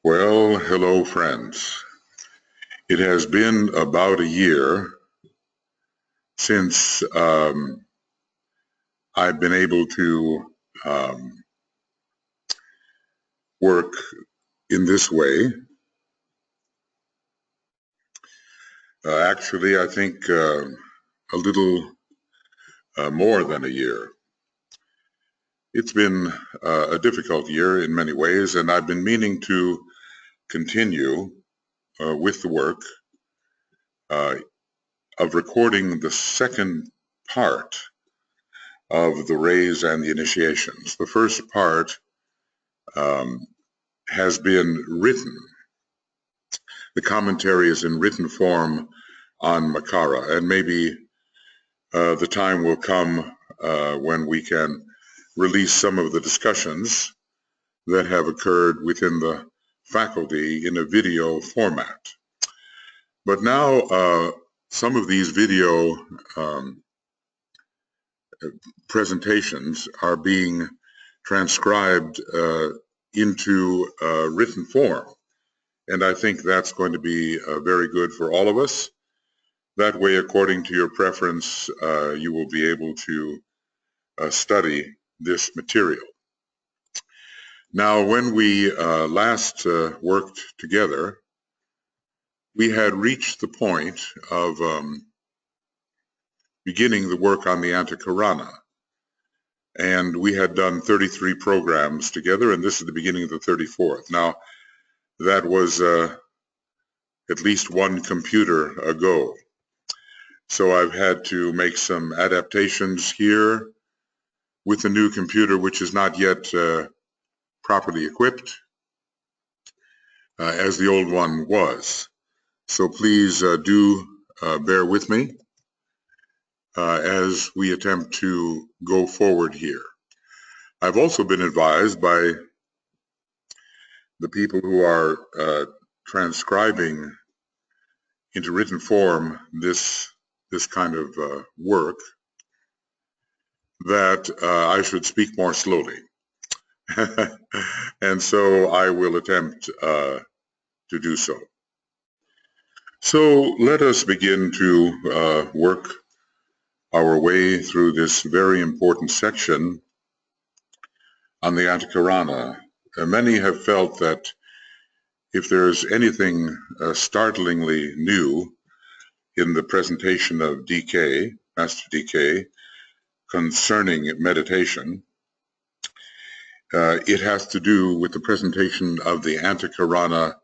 Well, hello friends. It has been about a year since I've been able to work in this way. Actually, I think a little more than a year. It's been a difficult year in many ways, and I've been meaning to continue with the work of recording the second part of the rays and the initiations. The first part has been written. The commentary is in written form on Makara, and maybe the time will come when we can release some of the discussions that have occurred within the faculty in a video format. But now some of these video presentations are being transcribed into written form. And I think that's going to be very good for all of us. That way, according to your preference, you will be able to study this material. Now, when we last worked together, we had reached the point of beginning the work on the Antakarana. And we had done 33 programs together, and this is the beginning of the 34th. Now, that was at least one computer ago. So I've had to make some adaptations here with the new computer, which is not yet properly equipped as the old one was. So please do bear with me as we attempt to go forward here. I've also been advised by the people who are transcribing into written form this kind of work that I should speak more slowly. And so I will attempt to do so. So let us begin to work our way through this very important section on the Antakarana. Many have felt that if there's anything startlingly new in the presentation of DK, Master DK, concerning meditation, it has to do with the presentation of the Antakarana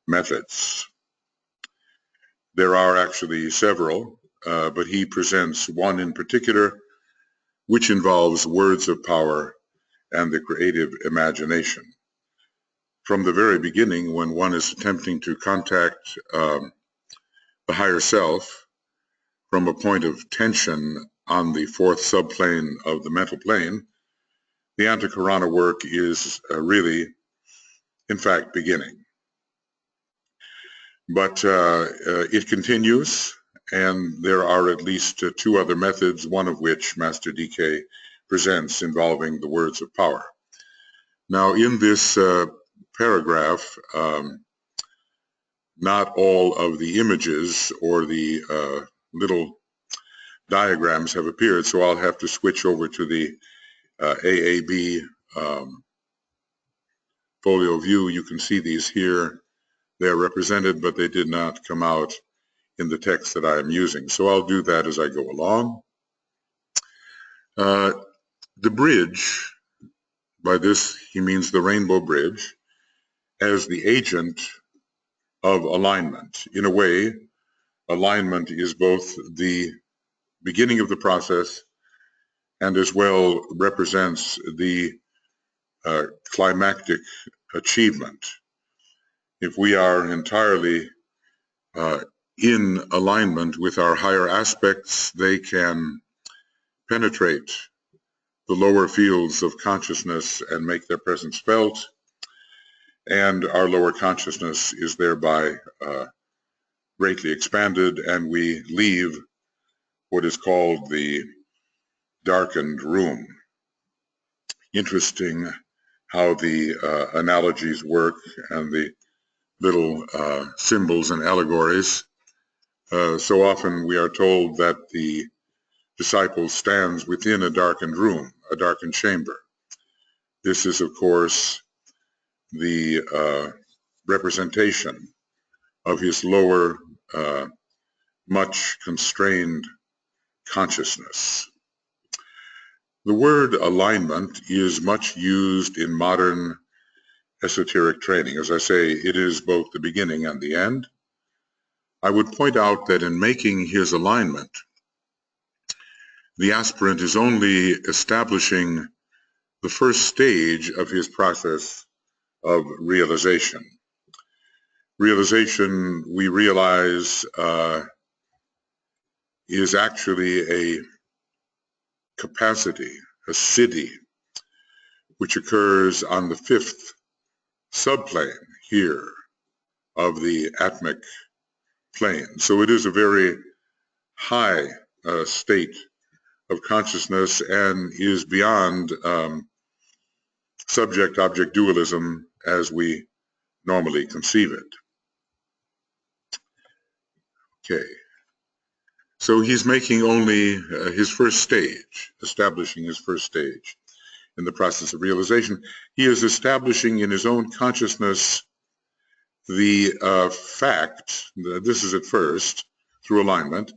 methods. There are actually several, but he presents one in particular, which involves words of power and the creative imagination. From the very beginning, when one is attempting to contact the higher self from a point of tension on the fourth subplane of the mental plane, the Antakarana work is really, in fact, beginning. But it continues, and there are at least two other methods, one of which Master DK presents involving the words of power. Now, in this paragraph, not all of the images or the little diagrams have appeared, so I'll have to switch over to the AAB folio view. You can see these here. They are represented, but they did not come out in the text that I am using. So I'll do that as I go along. The bridge, by this he means the rainbow bridge, as the agent of alignment. In a way, alignment is both the beginning of the process and as well represents the climactic achievement. If we are entirely in alignment with our higher aspects, they can penetrate the lower fields of consciousness and make their presence felt, and our lower consciousness is thereby greatly expanded, and we leave what is called the darkened room. Interesting how the analogies work and the little symbols and allegories. So often we are told that the disciple stands within a darkened room, a darkened chamber. This is, of course, the representation of his lower, much constrained consciousness. The word alignment is much used in modern esoteric training. As I say, it is both the beginning and the end. I would point out that in making his alignment, the aspirant is only establishing the first stage of his process of realization. Realization, we realize, is actually a capacity, a siddhi, which occurs on the fifth subplane here of the atmic plane. So it is a very high state of consciousness and is beyond subject-object dualism as we normally conceive it. Okay. So he's making only his first stage, establishing his first stage in the process of realization. He is establishing in his own consciousness the fact, this is at first, through alignment,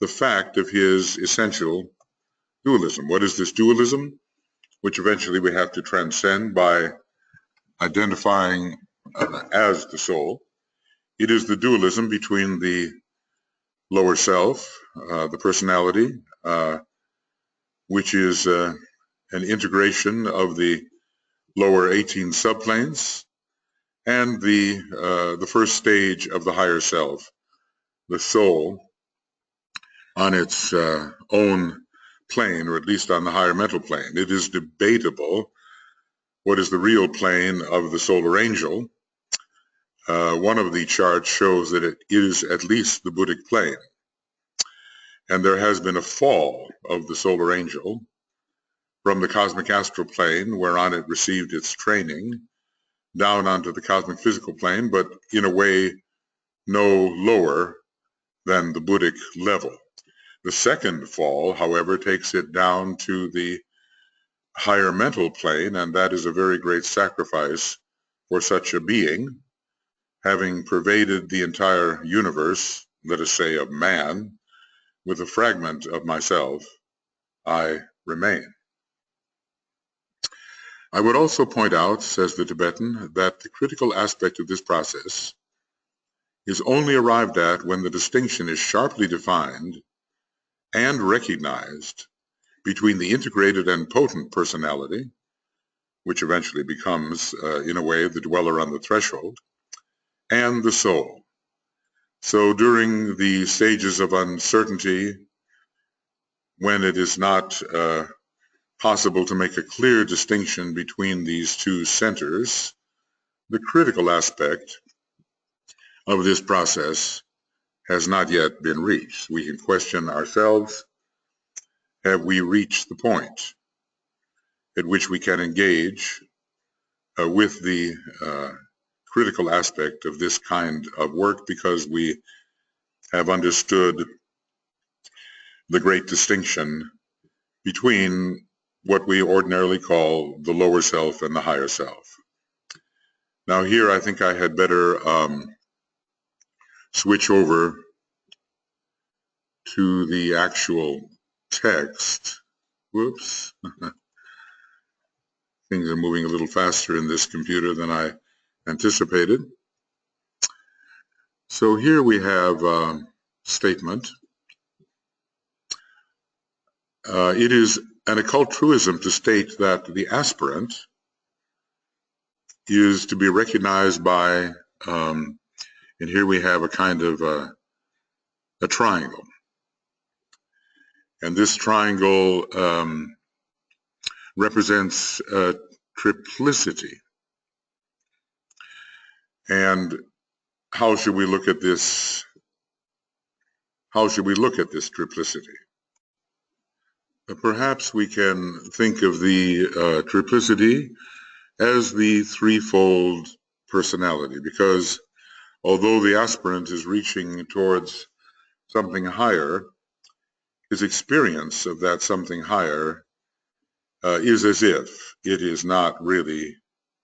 the fact of his essential dualism. What is this dualism? Which eventually we have to transcend by identifying as the soul. It is the dualism between the lower self, the personality, which is an integration of the lower 18 subplanes, and the first stage of the higher self, the soul, on its own plane, or at least on the higher mental plane. It is debatable what is the real plane of the solar angel. One of the charts shows that it is at least the Buddhic plane. And there has been a fall of the solar angel from the cosmic astral plane, whereon it received its training, down onto the cosmic physical plane, but in a way no lower than the Buddhic level. The second fall, however, takes it down to the higher mental plane, and that is a very great sacrifice for such a being, having pervaded the entire universe, let us say of man, with a fragment of myself, I remain. I would also point out, says the Tibetan, that the critical aspect of this process is only arrived at when the distinction is sharply defined and recognized between the integrated and potent personality, which eventually becomes, in a way, the dweller on the threshold, and the soul. So during the stages of uncertainty, when it is not possible to make a clear distinction between these two centers, the critical aspect of this process has not yet been reached. We can question ourselves, have we reached the point at which we can engage with the critical aspect of this kind of work, because we have understood the great distinction between what we ordinarily call the lower self and the higher self. Now here I think I had better switch over to the actual text. Whoops. Things are moving a little faster in this computer than I anticipated. So here we have a statement. It is an occult truism to state that the aspirant is to be recognized by, and here we have a kind of a triangle. And this triangle represents triplicity. And how should we look at this? How should we look at this triplicity? Perhaps we can think of the triplicity as the threefold personality, because although the aspirant is reaching towards something higher, his experience of that something higher is as if it is not really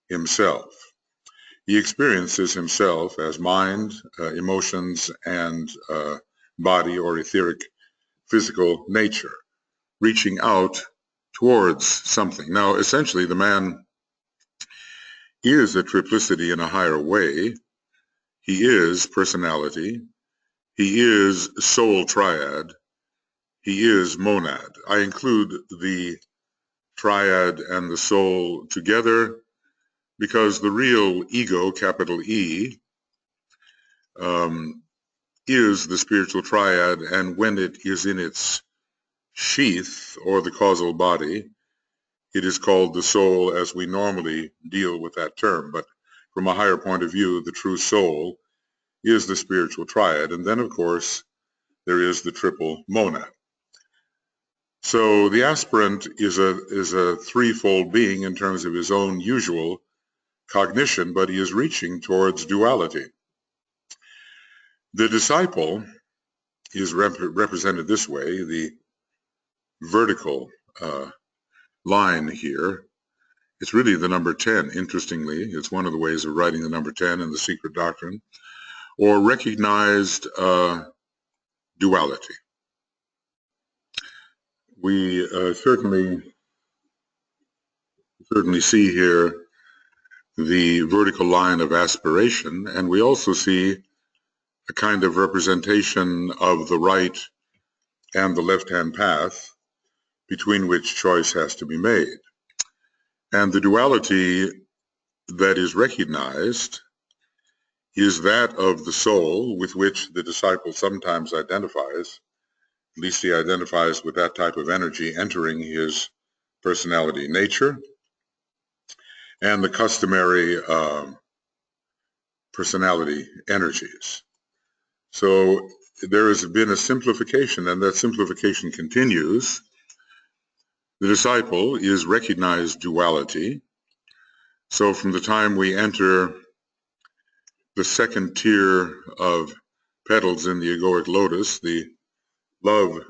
himself. He experiences himself as mind, emotions, and body or etheric physical nature, reaching out towards something. Now, essentially, the man is a triplicity in a higher way. He is personality. He is soul triad. He is monad. I include the triad and the soul together because the real ego, capital E, is the spiritual triad, and when it is in its sheath or the causal body, it is called the soul as we normally deal with that term. But from a higher point of view, the true soul is the spiritual triad. And then, of course, there is the triple monad. So the aspirant is a threefold being in terms of his own usual cognition, but he is reaching towards duality. The disciple is represented this way. The vertical line here, it's really the number 10, interestingly. It's one of the ways of writing the number 10 in the Secret Doctrine, or recognized duality. We certainly see here the vertical line of aspiration, and we also see a kind of representation of the right and the left-hand path between which choice has to be made. And the duality that is recognized is that of the soul with which the disciple sometimes identifies. At least he identifies with that type of energy entering his personality nature, and the customary personality energies. So there has been a simplification, and that simplification continues. The disciple is recognized duality. So from the time we enter the second tier of petals in the egoic lotus, the love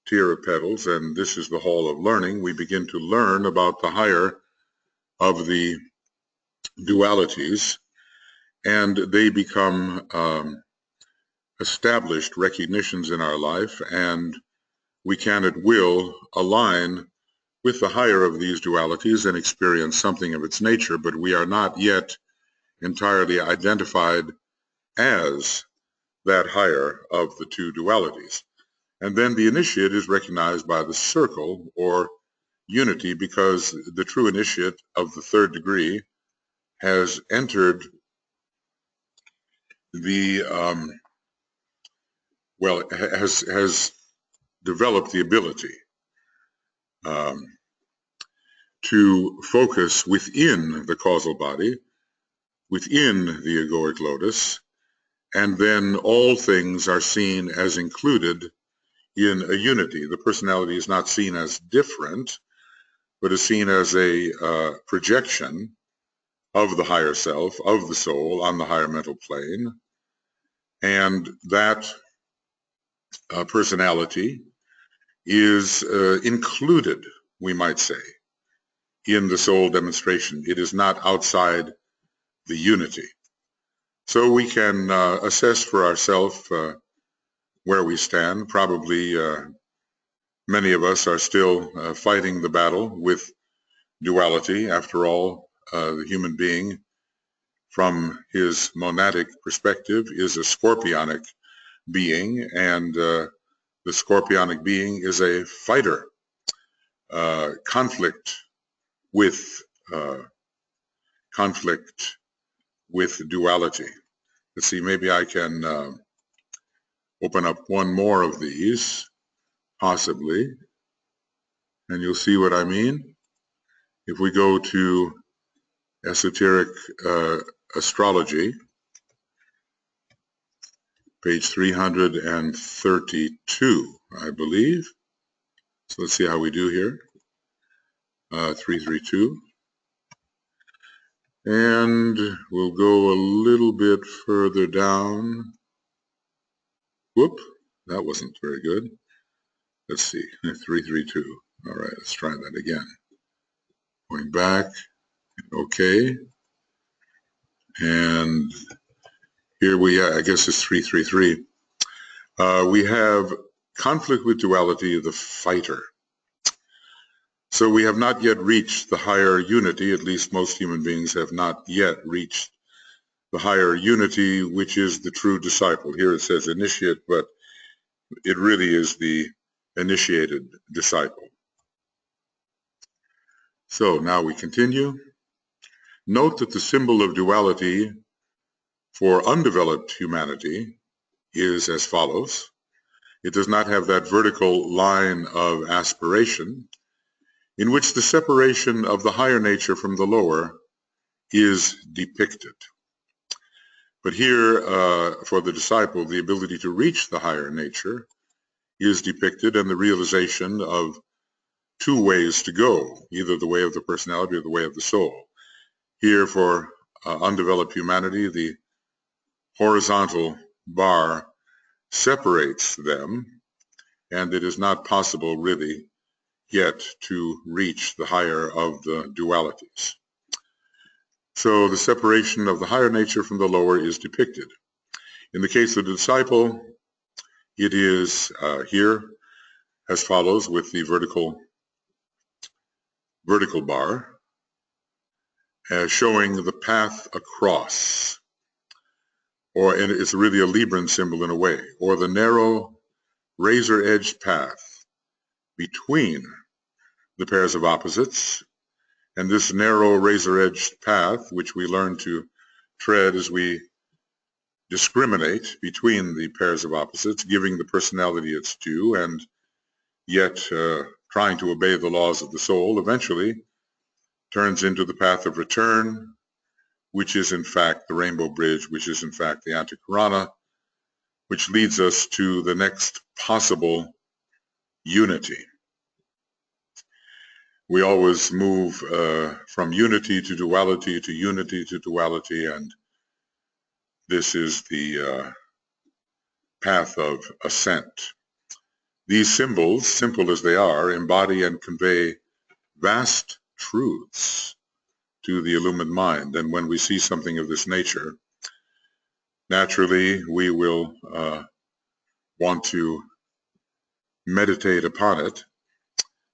tier of petals, and this is the hall of learning, we begin to learn about the higher of the dualities, and they become established recognitions in our life, and we can at will align with the higher of these dualities and experience something of its nature, but we are not yet entirely identified as that higher of the two dualities. And then the initiate is recognized by the circle or unity, because the true initiate of the third degree has entered the, has developed the ability to focus within the causal body, within the egoic lotus, and then all things are seen as included in a unity. The personality is not seen as different, but is seen as a projection of the higher self, of the soul on the higher mental plane. And that personality is included, we might say, in the soul demonstration. It is not outside the unity. So we can assess for ourselves where we stand. Probably many of us are still fighting the battle with duality. After all, the human being, from his monadic perspective, is a scorpionic being, and the scorpionic being is a fighter. Conflict with duality. Let's see, maybe I can open up one more of these, possibly, and you'll see what I mean. If we go to esoteric astrology, page 332, I believe. So let's see how we do here. 332. And we'll go a little bit further down. Whoop, that wasn't very good. Let's see, 332. All right, let's try that again. Going back, okay. And here I guess it's 333. We have conflict with duality of the fighter. So we have not yet reached the higher unity, at least most human beings have not yet reached the higher unity, which is the true disciple. Here it says initiate, but it really is the initiated disciple. So now we continue. Note that the symbol of duality for undeveloped humanity is as follows. It does not have that vertical line of aspiration in which the separation of the higher nature from the lower is depicted. But here, for the disciple, the ability to reach the higher nature is depicted, and the realization of two ways to go, either the way of the personality or the way of the soul. Here, for undeveloped humanity, the horizontal bar separates them, and it is not possible really yet to reach the higher of the dualities. So the separation of the higher nature from the lower is depicted. In the case of the disciple, it is here as follows with the vertical bar showing the path across, and it's really a Libran symbol in a way, or the narrow razor-edged path between the pairs of opposites. And this narrow razor-edged path, which we learn to tread as we discriminate between the pairs of opposites, giving the personality its due, and yet trying to obey the laws of the soul, eventually turns into the path of return, which is in fact the rainbow bridge, which is in fact the antikarana, which leads us to the next possible unity. We always move from unity to duality to unity to duality, and this is the path of ascent. These symbols, simple as they are, embody and convey vast truths to the illumined mind. And when we see something of this nature, naturally we will want to meditate upon it,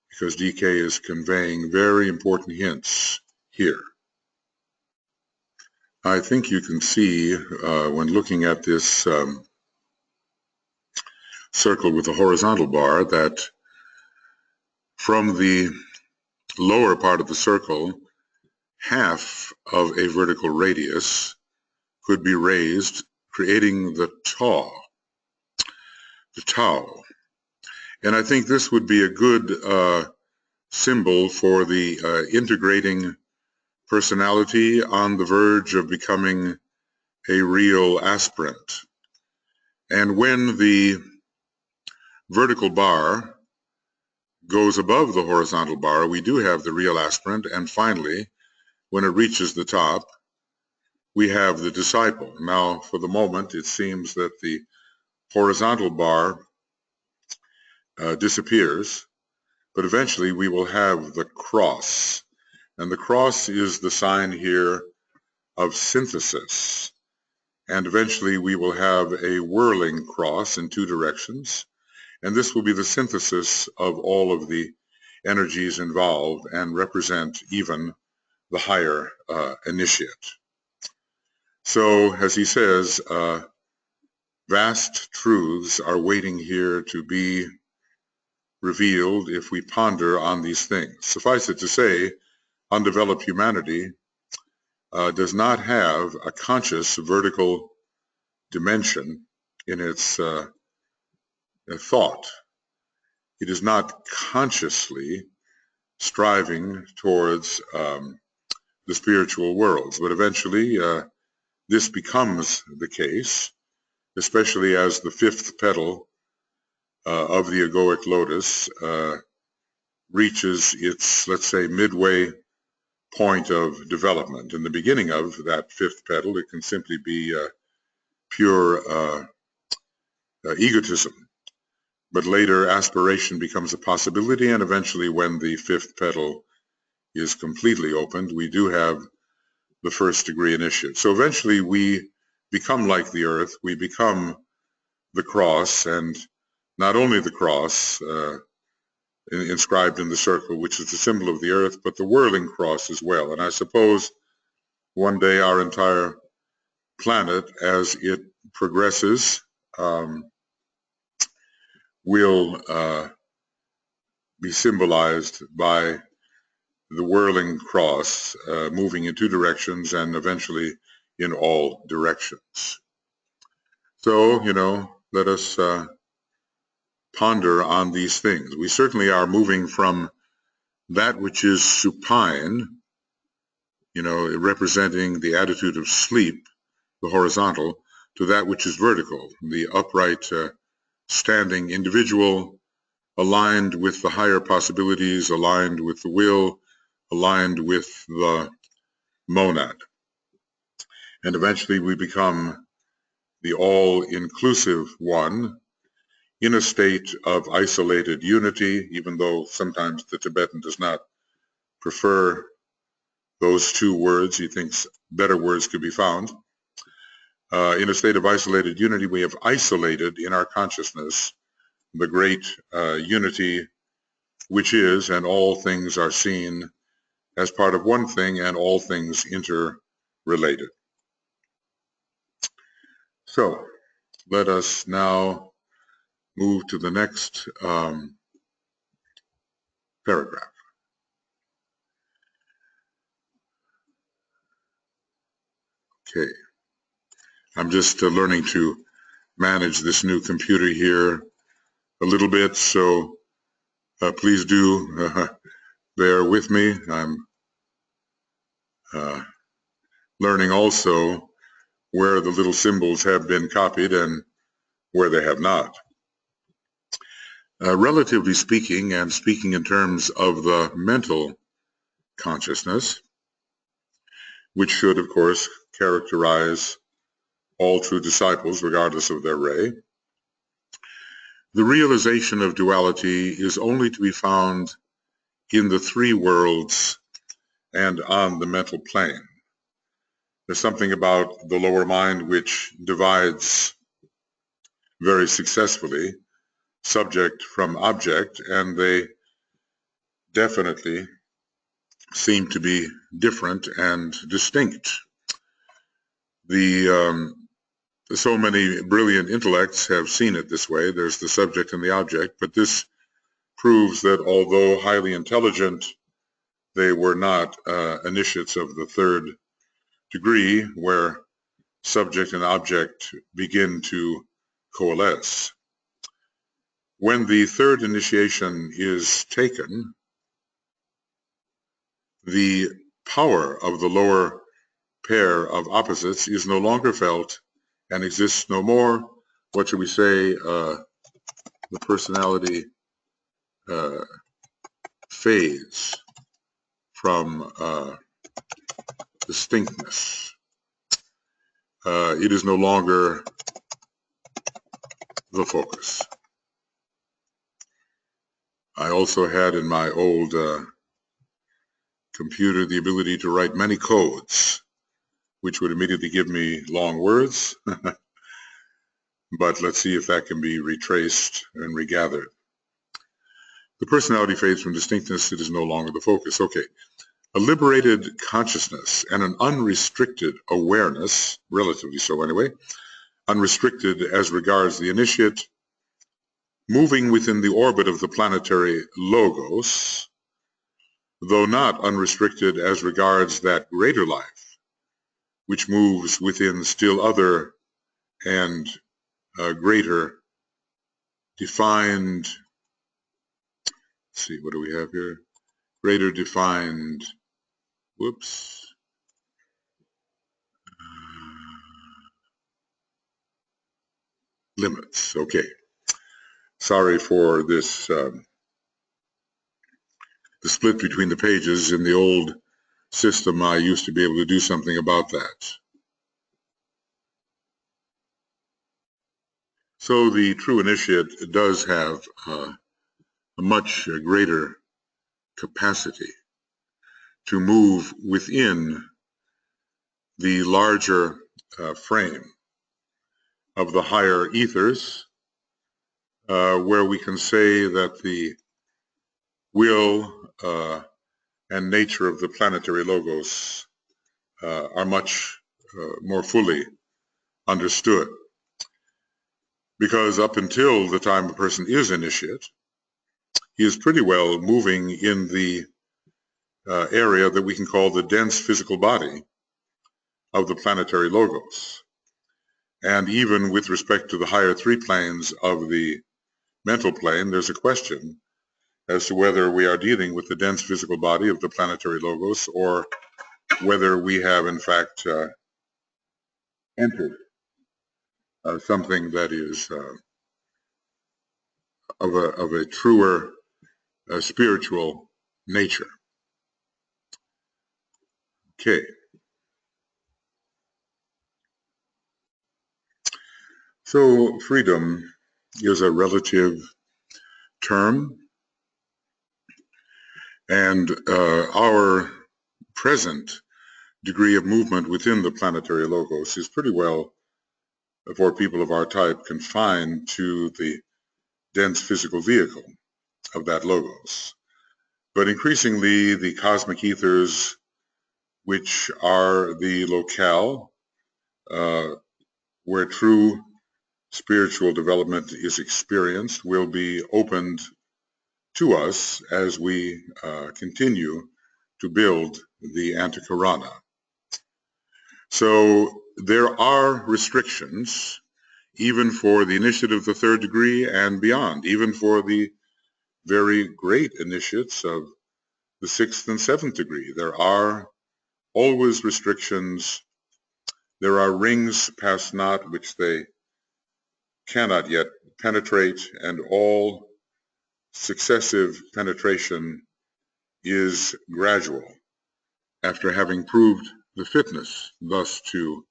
because DK is conveying very important hints here. I think you can see when looking at this circle with the horizontal bar that from the lower part of the circle, half of a vertical radius could be raised, creating the tau. And I think this would be a good symbol for the integrating personality on the verge of becoming a real aspirant. And when the vertical bar goes above the horizontal bar, we do have the real aspirant, and finally, when it reaches the top, we have the disciple. Now, for the moment, it seems that the horizontal bar disappears, but eventually we will have the cross. And the cross is the sign here of synthesis. And eventually we will have a whirling cross in two directions. And this will be the synthesis of all of the energies involved and represent even the higher initiate. So, as he says, vast truths are waiting here to be revealed if we ponder on these things. Suffice it to say, undeveloped humanity does not have a conscious vertical dimension in its thought. It is not consciously striving towards the spiritual worlds, but eventually this becomes the case, especially as the fifth petal of the egoic lotus reaches its, let's say, midway point of development. In the beginning of that fifth petal, it can simply be pure egotism. But later, aspiration becomes a possibility, and eventually, when the fifth petal is completely opened, we do have the first degree initiate. So eventually, we become like the earth, we become the cross, and not only the cross inscribed in the circle, which is the symbol of the earth, but the whirling cross as well. And I suppose one day our entire planet, as it progresses, will be symbolized by the whirling cross moving in two directions and eventually in all directions. So, let us ponder on these things. We certainly are moving from that which is supine, representing the attitude of sleep, the horizontal, to that which is vertical, the upright, standing individual, aligned with the higher possibilities, aligned with the will, aligned with the monad. And eventually we become the all-inclusive one in a state of isolated unity, even though sometimes the Tibetan does not prefer those two words. He thinks better words could be found. In a state of isolated unity, we have isolated in our consciousness the great unity which is, and all things are seen as part of one thing, and all things interrelated. So let us now move to the next paragraph. Okay, I'm just learning to manage this new computer here a little bit, so please do bear with me. I'm learning also where the little symbols have been copied and where they have not. Relatively speaking, and speaking in terms of the mental consciousness, which should, of course, characterize all true disciples, regardless of their ray, the realization of duality is only to be found in the three worlds and on the mental plane. There's something about the lower mind which divides very successfully subject from object, and they definitely seem to be different and distinct. So many brilliant intellects have seen it this way. There's the subject and the object, but this proves that although highly intelligent, they were not initiates of the third degree, where subject and object begin to coalesce. When the third initiation is taken, the power of the lower pair of opposites is no longer felt and exists no more. What should we say? The personality fades from distinctness. It is no longer the focus. I also had in my old computer the ability to write many codes, which would immediately give me long words. But let's see if that can be retraced and regathered. The personality fades from distinctness. It is no longer the focus. Okay. A liberated consciousness and an unrestricted awareness, relatively so anyway, unrestricted as regards the initiate, moving within the orbit of the planetary logos, though not unrestricted as regards that greater life, which moves within still other and greater defined, let's see, what do we have here? Greater defined, limits. Okay. Sorry for this, the split between the pages. In the old system, I used to be able to do something about that. So the true initiate does have a much greater capacity to move within the larger frame of the higher ethers, where we can say that the will and nature of the planetary logos are much more fully understood. Because up until the time a person is initiate, he is pretty well moving in the area that we can call the dense physical body of the planetary logos. And even with respect to the higher three planes of the mental plane, there's a question as to whether we are dealing with the dense physical body of the planetary logos or whether we have in fact entered something that is of a truer spiritual nature. Okay. So freedom is a relative term, and our present degree of movement within the planetary logos is pretty well, for people of our type, confined to the dense physical vehicle of that logos. But increasingly, the cosmic ethers, which are the locale where true spiritual development is experienced, will be opened to us as we continue to build the Antakarana. So there are restrictions even for the initiate of the third degree and beyond, even for the very great initiates of the sixth and seventh degree. There are always restrictions. There are rings past not which they cannot yet penetrate, and all successive penetration is gradual after having proved the fitness thus to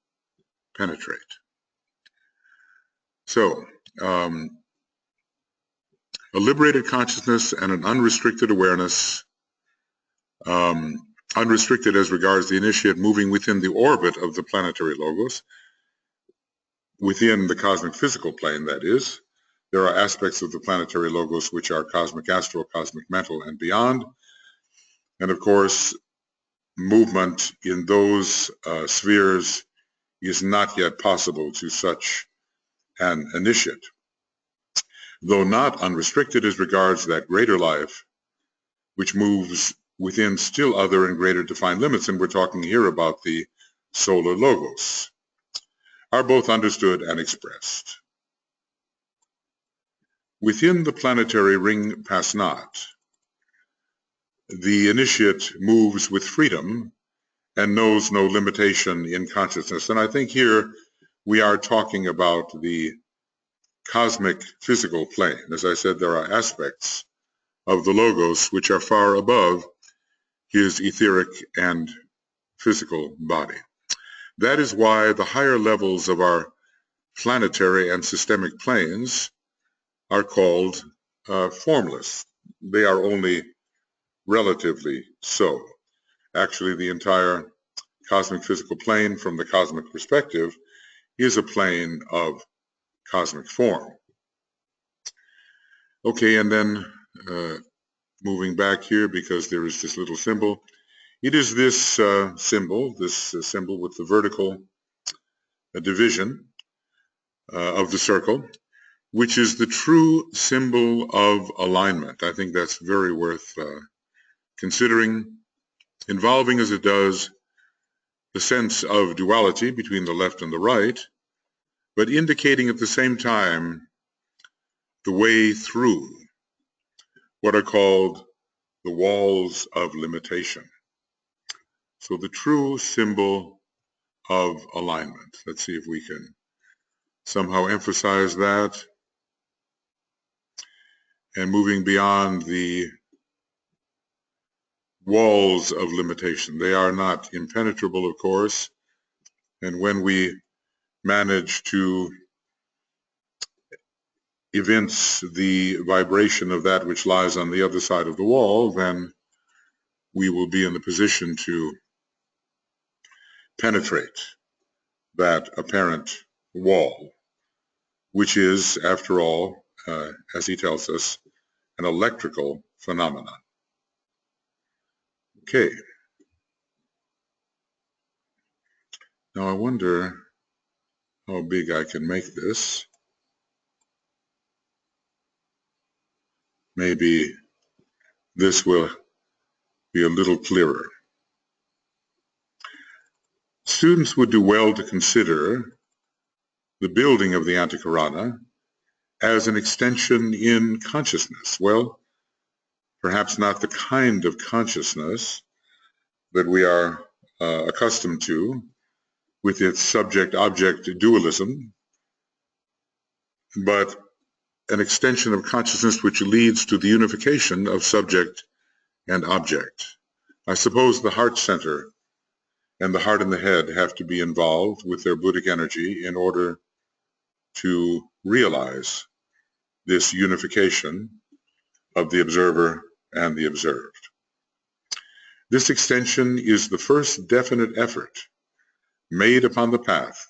penetrate. So, a liberated consciousness and an unrestricted awareness, unrestricted as regards the initiate moving within the orbit of the planetary logos, within the cosmic physical plane, that is. There are aspects of the planetary logos which are cosmic astral, cosmic mental, and beyond. And of course, movement in those spheres is not yet possible to such an initiate, though not unrestricted as regards that greater life which moves within still other and greater defined limits, and we're talking here about the solar logos, are both understood and expressed. Within the planetary ring past not, the initiate moves with freedom and knows no limitation in consciousness. And I think here we are talking about the cosmic physical plane. As I said, there are aspects of the logos which are far above his etheric and physical body. That is why the higher levels of our planetary and systemic planes are called formless. They are only relatively so. Actually, the entire cosmic physical plane from the cosmic perspective is a plane of cosmic form. Okay, and then moving back here, because there is this little symbol. It is this symbol with the vertical division of the circle, which is the true symbol of alignment. I think that's very worth considering, involving as it does the sense of duality between the left and the right, but indicating at the same time the way through what are called the walls of limitation. So the true symbol of alignment. Let's see if we can somehow emphasize that. And moving beyond the walls of limitation. They are not impenetrable, of course, and when we manage to evince the vibration of that which lies on the other side of the wall, then we will be in the position to penetrate that apparent wall, which is, after all, as he tells us, an electrical phenomenon. Okay. Now I wonder how big I can make this. Maybe this will be a little clearer. Students would do well to consider the building of the Antakarana as an extension in consciousness. Well, perhaps not the kind of consciousness that we are accustomed to with its subject-object dualism, but an extension of consciousness which leads to the unification of subject and object. I suppose the heart center and the heart and the head have to be involved with their Buddhic energy in order to realize this unification of the observer and the observed. This extension is the first definite effort made upon the path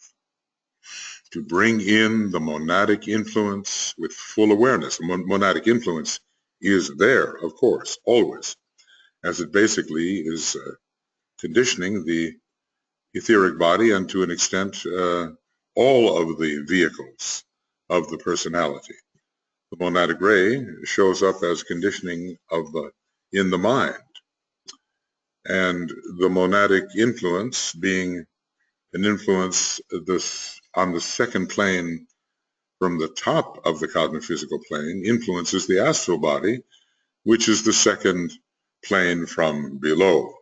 to bring in the monadic influence with full awareness. Monadic influence is there, of course, always, as it basically is conditioning the etheric body and to an extent all of the vehicles of the personality. The monadic ray shows up as conditioning in the mind, and the monadic influence being an influence on the second plane from the top of the cosmic physical plane influences the astral body, which is the second plane from below,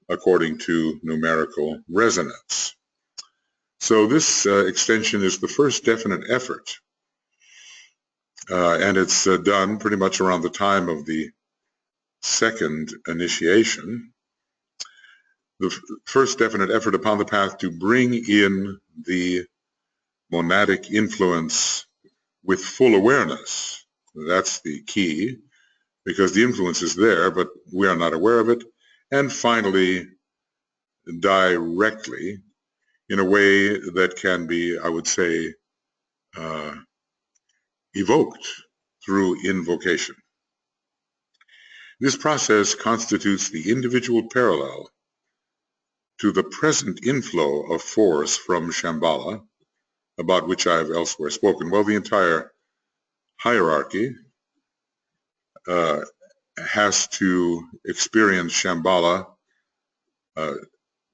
according to numerical resonance. So this extension is the first definite effort, and it's done pretty much around the time of the second initiation. The first definite effort upon the path to bring in the monadic influence with full awareness. That's the key, because the influence is there, but we are not aware of it. And finally, directly, in a way that can be, I would say, evoked through invocation. This process constitutes the individual parallel to the present inflow of force from Shambhala, about which I have elsewhere spoken. Well, the entire hierarchy has to experience Shambhala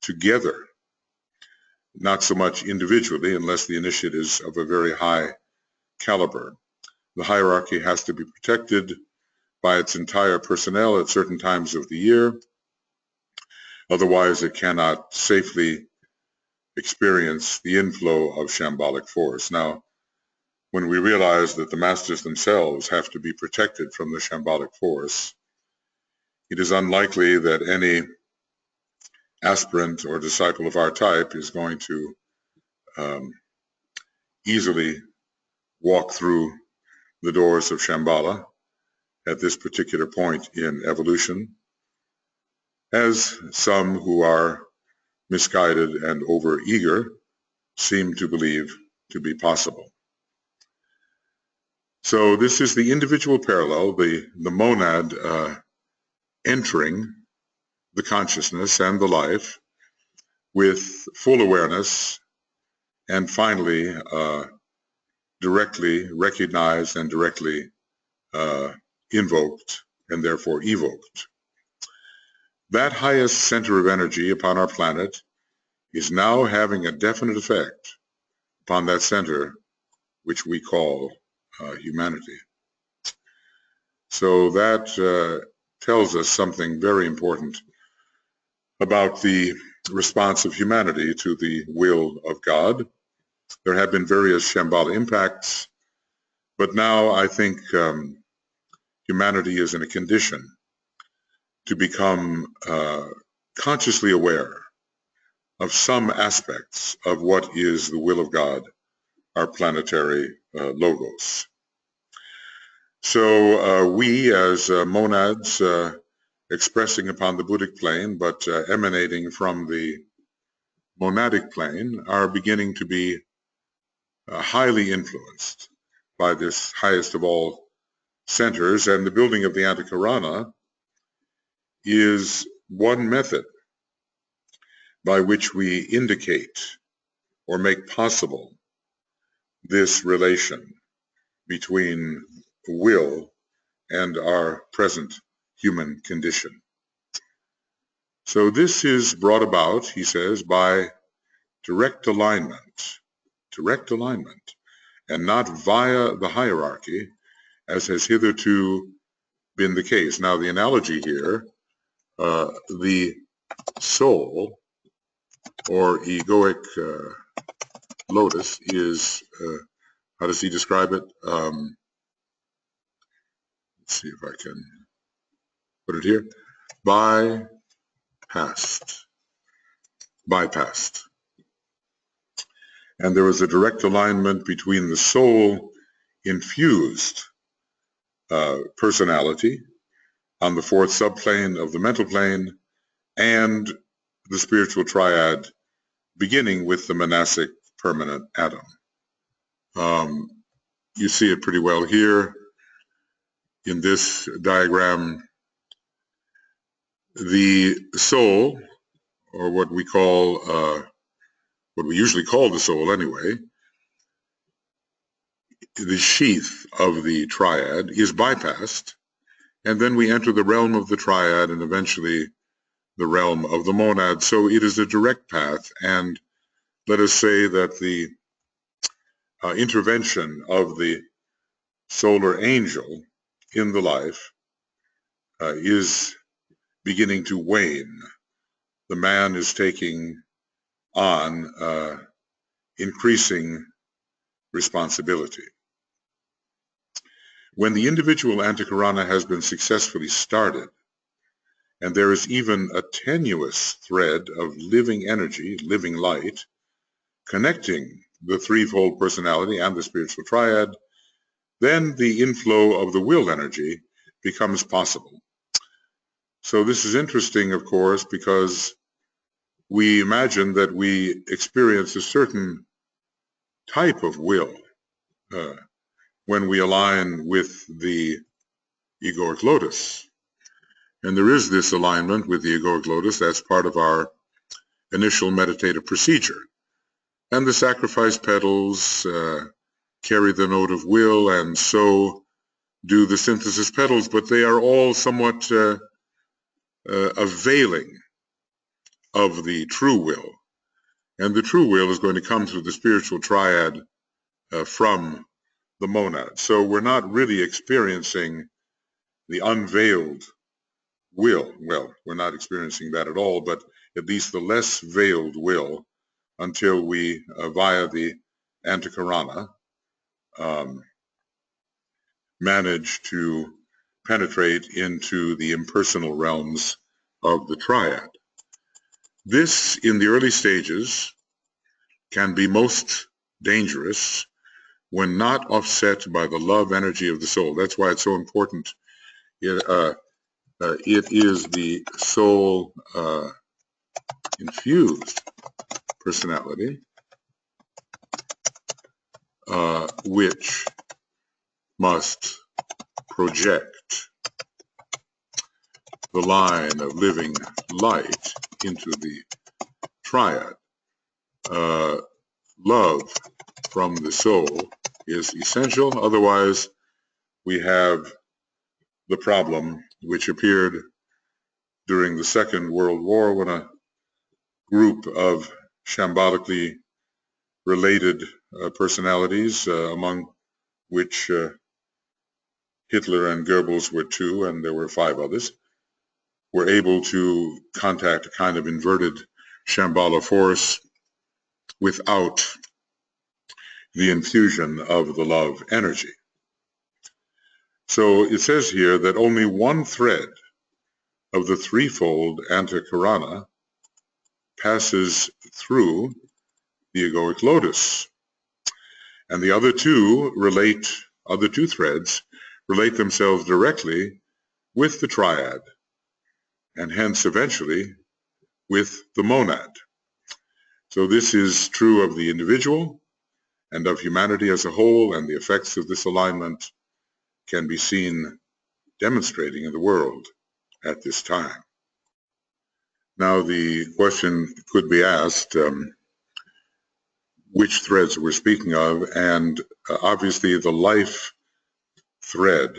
together, not so much individually, unless the initiate is of a very high caliber. The hierarchy has to be protected by its entire personnel at certain times of the year. Otherwise, it cannot safely experience the inflow of shambhalic force. Now, when we realize that the masters themselves have to be protected from the shambhalic force, it is unlikely that any aspirant or disciple of our type is going to easily walk through the doors of Shambhala at this particular point in evolution, as some who are misguided and overeager seem to believe to be possible. So this is the individual parallel, the monad entering the consciousness and the life with full awareness, and finally directly recognized and directly invoked and therefore evoked. That highest center of energy upon our planet is now having a definite effect upon that center, which we call humanity. So that tells us something very important about the response of humanity to the will of God. There have been various Shambhala impacts, but now I think humanity is in a condition to become consciously aware of some aspects of what is the will of God, our planetary logos. So we as monads expressing upon the Buddhic plane but emanating from the monadic plane are beginning to be highly influenced by this highest of all centers, and the building of the Antakarana is one method by which we indicate or make possible this relation between will and our present human condition. So this is brought about, he says, by direct alignment, and not via the hierarchy, as has hitherto been the case. Now, the analogy here, the soul, or egoic lotus, is, how does he describe it? Let's see if I can put it here. Bypassed. And there is a direct alignment between the soul infused personality on the fourth subplane of the mental plane and the spiritual triad, beginning with the monastic permanent atom. You see it pretty well here in this diagram. The soul, or what we usually call the soul anyway, the sheath of the triad is bypassed, and then we enter the realm of the triad and eventually the realm of the monad. So it is a direct path, and let us say that the intervention of the solar angel in the life is beginning to wane. The man is taking on increasing responsibility. When the individual Antakarana has been successfully started, and there is even a tenuous thread of living energy, living light, connecting the threefold personality and the spiritual triad, then the inflow of the will energy becomes possible. So this is interesting, of course, because we imagine that we experience a certain type of will when we align with the egoic lotus. And there is this alignment with the egoic lotus. That's part of our initial meditative procedure. And the sacrifice petals carry the note of will, and so do the synthesis petals, but they are all somewhat a veiling of the true will. And the true will is going to come through the spiritual triad from the monad. So we're not really experiencing the unveiled will. Well, we're not experiencing that at all, but at least the less veiled will, until we, via the Antakarana, manage to penetrate into the impersonal realms of the triad. This, in the early stages, can be most dangerous when not offset by the love energy of the soul. That's why it's so important. It is the soul infused personality which must project the line of living light into the triad. Love from the soul is essential, otherwise we have the problem which appeared during the Second World War, when a group of shambolically related personalities, among which Hitler and Goebbels were two, and there were 5 others, were able to contact a kind of inverted Shambhala force without the infusion of the love energy. So it says here that only one thread of the threefold antakarana passes through the egoic lotus. And the other two threads relate themselves directly with the triad, and hence eventually with the monad. So this is true of the individual and of humanity as a whole, and the effects of this alignment can be seen demonstrating in the world at this time. Now the question could be asked, which threads we're speaking of, and obviously the life thread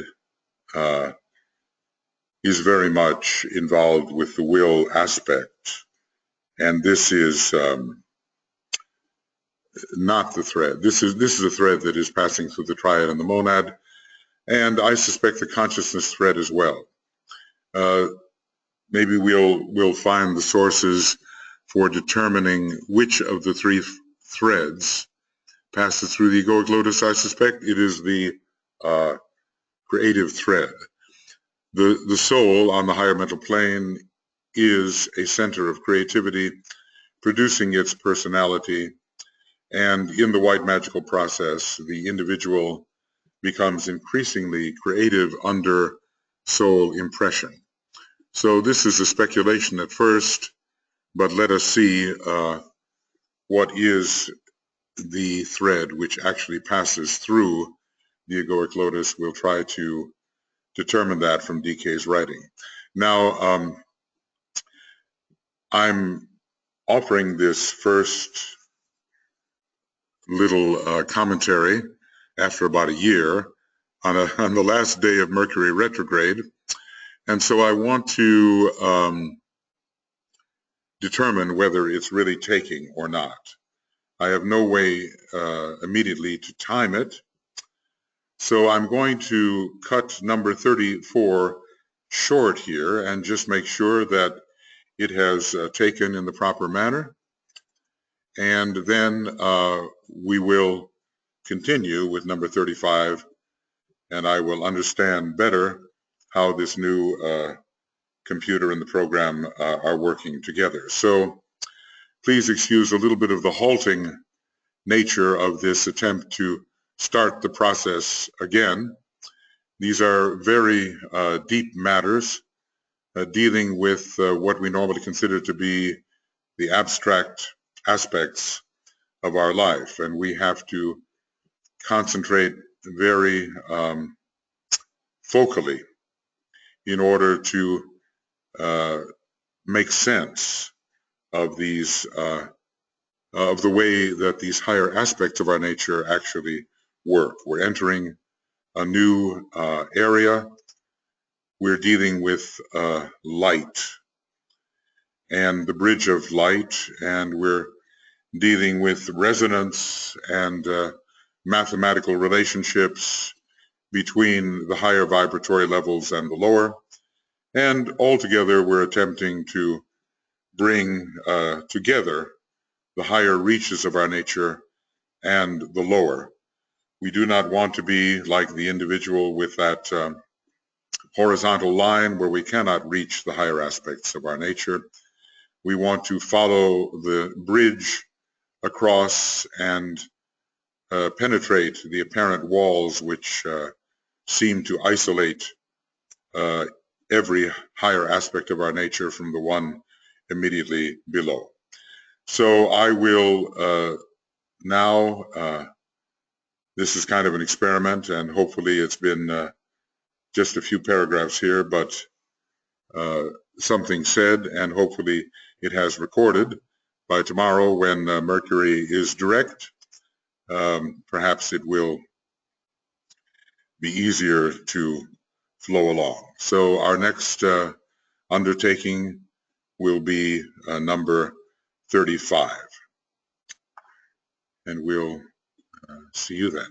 is very much involved with the will aspect, and this is not the thread. This is a thread that is passing through the triad and the monad, and I suspect the consciousness thread as well. Maybe we'll find the sources for determining which of the three threads passes through the egoic lotus. I suspect it is the creative thread. The soul on the higher mental plane is a center of creativity, producing its personality, and in the white magical process, the individual becomes increasingly creative under soul impression. So this is a speculation at first, but let us see what is the thread which actually passes through the egoic lotus. We'll try to determine that from DK's writing. Now, I'm offering this first little commentary after about a year on the last day of Mercury retrograde, and so I want to determine whether it's really taking or not. I have no way immediately to time it, so I'm going to cut number 34 short here and just make sure that it has taken in the proper manner, and then we will continue with number 35, and I will understand better how this new computer and the program are working together. So please excuse a little bit of the halting nature of this attempt to start the process again. These are very deep matters dealing with what we normally consider to be the abstract aspects of our life, and we have to concentrate very focally in order to make sense of these of the way that these higher aspects of our nature actually work. We're entering a new area. We're dealing with light and the bridge of light, and we're dealing with resonance and mathematical relationships between the higher vibratory levels and the lower. And altogether, we're attempting to bring together the higher reaches of our nature and the lower. We do not want to be like the individual with that horizontal line where we cannot reach the higher aspects of our nature. We want to follow the bridge across and penetrate the apparent walls which seem to isolate every higher aspect of our nature from the one immediately below. So I will now, this is kind of an experiment, and hopefully it's been just a few paragraphs here, but something said, and hopefully it has recorded by tomorrow when Mercury is direct. Perhaps it will be easier to flow along. So our next undertaking will be number 35, and we'll see you then.